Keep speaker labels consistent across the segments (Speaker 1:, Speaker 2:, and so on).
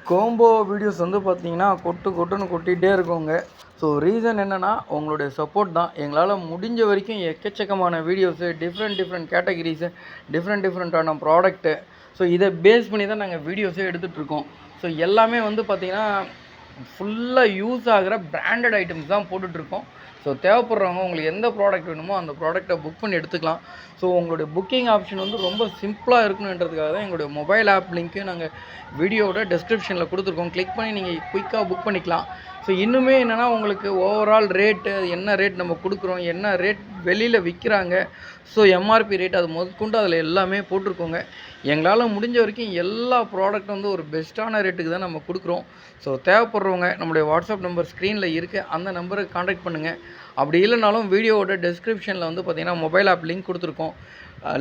Speaker 1: Combo videos வந்து பார்த்தீங்கன்னா கொட்டுன்னு கொட்டிகிட்டே இருக்குங்க. ஸோ ரீசன் என்னென்னா உங்களுடைய சப்போர்ட் தான். எங்களால் முடிஞ்ச வரைக்கும் எக்கச்சக்கமான வீடியோஸு டிஃப்ரெண்ட் கேட்டகிரிஸு டிஃப்ரெண்ட்டான ப்ராடக்ட்டு, ஸோ இதை பேஸ் பண்ணி தான் நாங்கள் வீடியோஸே எடுத்துகிட்ருக்கோம். ஸோ எல்லாமே வந்து பார்த்திங்கன்னா ஃபுல்லாக யூஸ் ஆகிற பிராண்டட் ஐட்டம்ஸ் தான் போட்டுட்ருக்கோம். ஸோ தேவைப்படுறவங்க உங்களுக்கு எந்த ப்ராடக்ட் வேணுமோ அந்த ப்ராடக்ட்டை புக் பண்ணி எடுத்துக்கலாம். ஸோ உங்களுடைய புக்கிங் ஆப்ஷன் வந்து ரொம்ப சிம்பிளாக இருக்கணுன்றதுக்காக தான் எங்களுடைய மொபைல் ஆப் லிங்க்கு நாங்கள் வீடியோவோட டெஸ்கிரிப்ஷனில் கொடுத்துருக்கோம். கிளிக் பண்ணி நீங்கள் குயிக்காக புக் பண்ணிக்கலாம். ஸோ இன்னுமே என்னென்னா உங்களுக்கு ஓவரால் ரேட்டு, என்ன ரேட் நம்ம கொடுக்குறோம், என்ன ரேட் வெளியில் விற்கிறாங்க, ஸோ எம்ஆர்பி ரேட் அது முதற்கொண்டு அதில் எல்லாமே போட்டிருக்கோங்க. எங்களால் முடிஞ்ச வரைக்கும் எல்லா ப்ராடக்ட்டும் வந்து ஒரு பெஸ்ட்டான ரேட்டுக்கு தான் நம்ம கொடுக்குறோம். ஸோ தேவைப்படுறவங்க நம்முடைய வாட்ஸ்அப் நம்பர் ஸ்க்ரீனில் இருக்குது, அந்த நம்பருக்கு காண்டாக்ட் பண்ணுங்கள். அப்படி இல்லைனாலும் வீடியோவோட டெஸ்கிரிப்ஷனில் வந்து பார்த்திங்கன்னா மொபைல் ஆப் லிங்க் கொடுத்துருக்கோம்.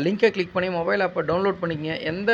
Speaker 1: லிங்கை கிளிக் பண்ணி மொபைல் ஆப்பை டவுன்லோட் பண்ணிக்கங்க. எந்த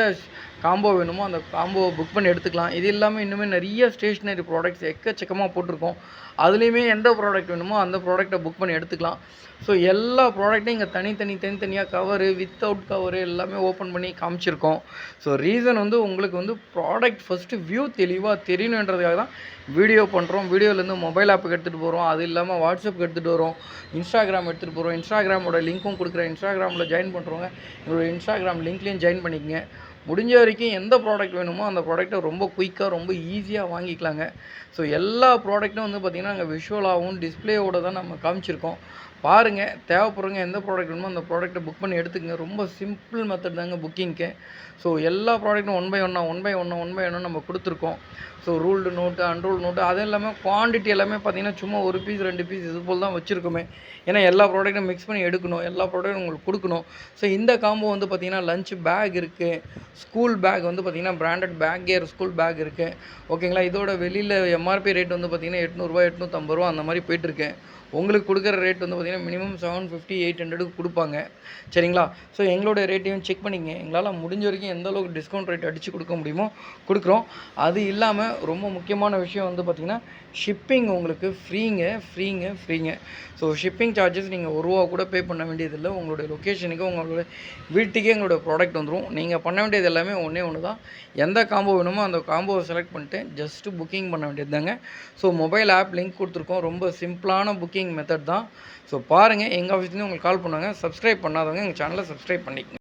Speaker 1: காம்போ வேணுமோ அந்த காம்போவை புக் பண்ணி எடுத்துக்கலாம். இது இல்லாமல் இன்னுமே நிறைய ஸ்டேஷ்னரி ப்ராடக்ட்ஸ் எக்கச்சக்கமாக போட்டிருக்கோம். அதுலேயுமே எந்த ப்ராடக்ட் வேணுமோ அந்த ப்ராடக்ட்டை புக் பண்ணி எடுத்துக்கலாம். ஸோ எல்லா ப்ராடக்ட்டையும் இங்கே தனித்தனியாக கவரு, வித்தவுட் கவரு எல்லாமே ஓப்பன் பண்ணி காமிச்சிருக்கோம். ஸோ ரீசன் வந்து உங்களுக்கு வந்து ப்ராடக்ட் ஃபஸ்ட்டு வியூ தெளிவாக தெரியணுன்றதுக்காக தான் வீடியோ பண்ணுறோம். வீடியோலேருந்து மொபைல் ஆப்புக்கு எடுத்துகிட்டு போகிறோம். அது இல்லாமல் வாட்ஸ்அப்புக்கு எடுத்துகிட்டு வரோம், இன்ஸ்டாகிராம் எடுத்துகிட்டு போகிறோம். இன்ஸ்டாகிராமோட லிங்க்கும் கொடுக்குறேன். இன்ஸ்டாகிராமில் ஜாயின் பண்ணுறவங்க எங்களோட இன்ஸ்டாகிராம் லிங்க்லேயும் ஜாயின் பண்ணிக்கங்க. முடிஞ்ச வரைக்கும் எந்த ப்ராடக்ட் வேணுமோ அந்த ப்ராடக்ட்டை ரொம்ப குயிக்காக ரொம்ப ஈஸியாக வாங்கிக்கலாங்க. ஸோ எல்லா ப்ராடக்ட்டும் வந்து பார்த்திங்கன்னா நாங்கள் விஷுவலாகவும் டிஸ்பிளேயோடு தான் நம்ம காமிச்சிருக்கோம். பாருங்கள், தேவைப்படுறவங்க எந்த ப்ராடக்ட் வேணுமோ அந்த ப்ராடக்ட்டை புக் பண்ணி எடுத்துக்கங்க. ரொம்ப சிம்பிள் மெத்தட் தாங்க புக்கிங்க்கு. ஸோ எல்லா ப்ராடக்ட்டும் ஒன் பை ஒன்னாக நம்ம கொடுத்துருக்கோம். So ruled note, unruled note, அது எல்லாமே குவான்டிட்டி எல்லாமே பார்த்திங்கன்னா சும்மா 1 பீஸ் 2 பீஸ் இது போல் தான் வச்சுருக்கோமே. ஏன்னா எல்லா ப்ராடக்ட்டும் மிக்ஸ் பண்ணி எடுக்கணும், எல்லா ப்ராடக்ட்டும் உங்களுக்கு கொடுக்கணும். ஸோ இந்த காம்போ வந்து பார்த்திங்கன்னா லஞ்ச் பேக் இருக்குது, ஸ்கூல் பேக் வந்து பார்த்திங்கன்னா branded bag care school bag இருக்குது. ஓகேங்களா. இதோட வெளியில் எம்ஆர்பி ரேட் வந்து பார்த்திங்கன்னா ரூ. 800 850 அந்த மாதிரி போயிட்டுருக்கு. உங்களுக்கு கொடுக்குற ரேட் வந்து பார்த்திங்கன்னா மினிமம் 750 800க்கு கொடுப்பாங்க. சரிங்களா. ஸோ எங்களோட ரேட்டையும் செக் பண்ணிக்கங்க. எங்களால் முடிஞ்ச வரைக்கும் எந்த அளவுக்கு டிஸ்கவுண்ட் ரேட் அடித்து கொடுக்க முடியுமோ கொடுக்குறோம். அது இல்லாமல் ரொம்ப முக்கியமான விஷயம் வந்து பார்த்திங்கன்னா ஷிப்பிங் உங்களுக்கு ஃப்ரீங்க. ஸோ ஷிப்பிங் சார்ஜஸ் நீங்கள் ரூபா கூட பே பண்ண வேண்டியதில்லை. உங்களுடைய லொக்கேஷனுக்கு உங்களோட வீட்டுக்கே எங்களோட ப்ராடக்ட் வந்துடும். நீங்கள் பண்ண வேண்டியது எல்லாமே ஒன்று தான். எந்த காம்போ வேணுமோ அந்த காம்போவை செலக்ட் பண்ணிட்டு ஜஸ்ட்டு புக்கிங் பண்ண வேண்டியது தாங்க. ஸோ மொபைல் ஆப் லிங்க் கொடுத்துருக்கோம். ரொம்ப சிம்பிளான புக்கிங் மெத்தட் தான். ஸோ பாருங்கள், எங்கள் ஆஃபீஸ்லேருந்து உங்களுக்கு கால் பண்ணுவாங்க. சப்ஸ்கிரைப் பண்ணாதவங்க எங்கள் சேனலை சப்ஸ்கிரைப் பண்ணிக்கங்க.